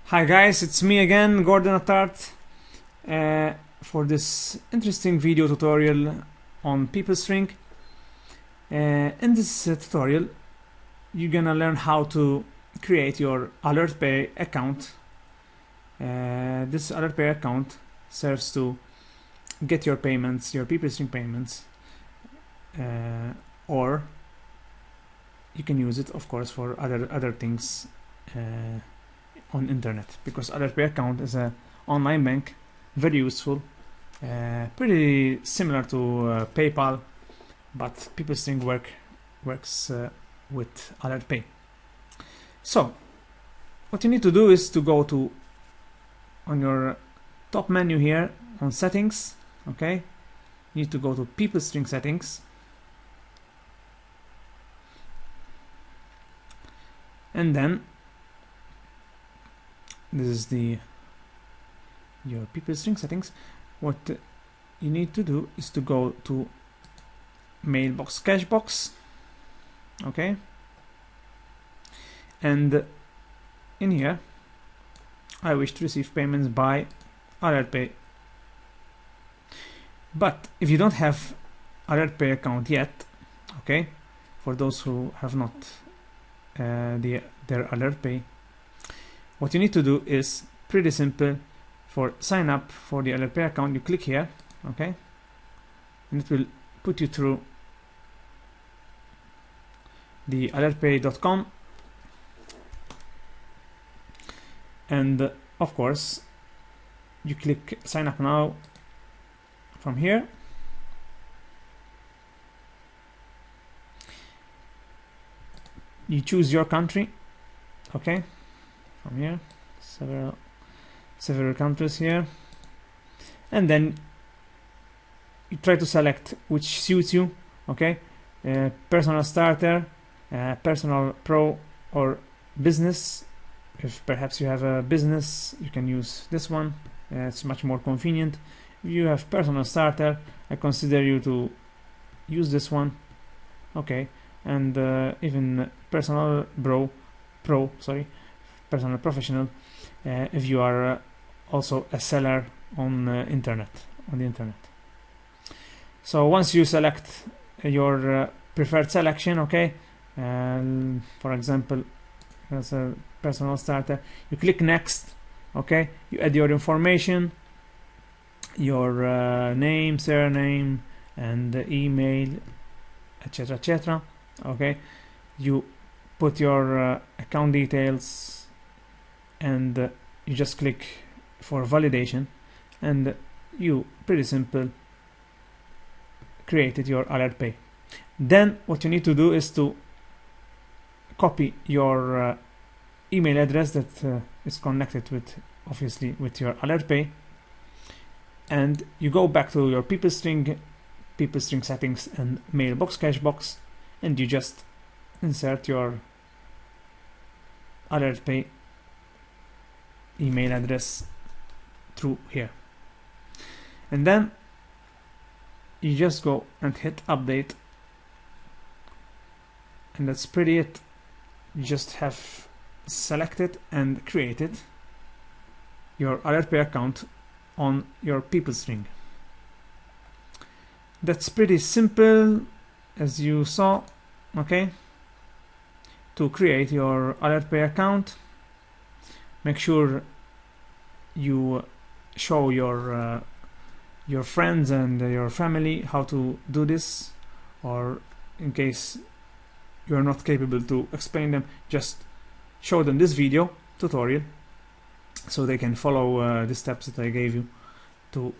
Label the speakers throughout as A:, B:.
A: Hi guys, it's me again, Gordon Attard, for this interesting video tutorial on PeopleString. In this tutorial, you're gonna learn how to create your AlertPay account. This AlertPay account serves to get your payments, your PeopleString payments, or you can use it, of course, for other things on internet, because AlertPay account is an online bank, very useful, pretty similar to PayPal, but PeopleString works with AlertPay. So what you need to do is to go to on your top menu here on settings. Okay, you need to go to PeopleString settings, and then this is your PeopleString settings. What you need to do is to go to mailbox cashbox. Okay, and in here I wish to receive payments by AlertPay. But if you don't have AlertPay account yet, okay, for those who have not their AlertPay, what you need to do is pretty simple. For sign up for the AlertPay account, you click here, okay, and it will put you through the alertpay.com, and of course you click sign up now from here. You choose your country, okay, from here, several countries here, and then you try to select which suits you, okay, personal starter, personal pro, or business. If perhaps you have a business, you can use this one, it's much more convenient. If you have personal starter, I consider you to use this one, okay, and even personal personal professional, if you are also a seller on the internet. So once you select your preferred selection, okay, for example, as a personal starter, you click next, okay, you add your information, your name, surname, and email, etc., okay, you put your account details, and you just click for validation, and you pretty simple created your AlertPay. Then what you need to do is to copy your email address that is connected with, obviously, with your AlertPay, and you go back to your PeopleString settings and mailbox cashbox, and you just insert your AlertPay email address through here, and then you just go and hit update, and that's pretty it. You just have selected and created your AlertPay account on your PeopleString. That's pretty simple, as you saw, okay, to create your AlertPay account. Make sure you show your friends and your family how to do this, or in case you're not capable to explain them, just show them this video tutorial so they can follow the steps that I gave you to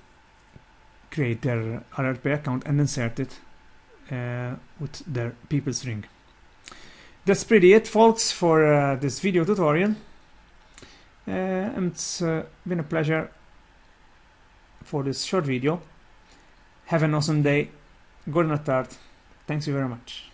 A: create their AlertPay account and insert it with their PeopleString. That's pretty it, folks, for this video tutorial. And it's been a pleasure for this short video. Have an awesome day. Gordon Attard. Thanks you very much.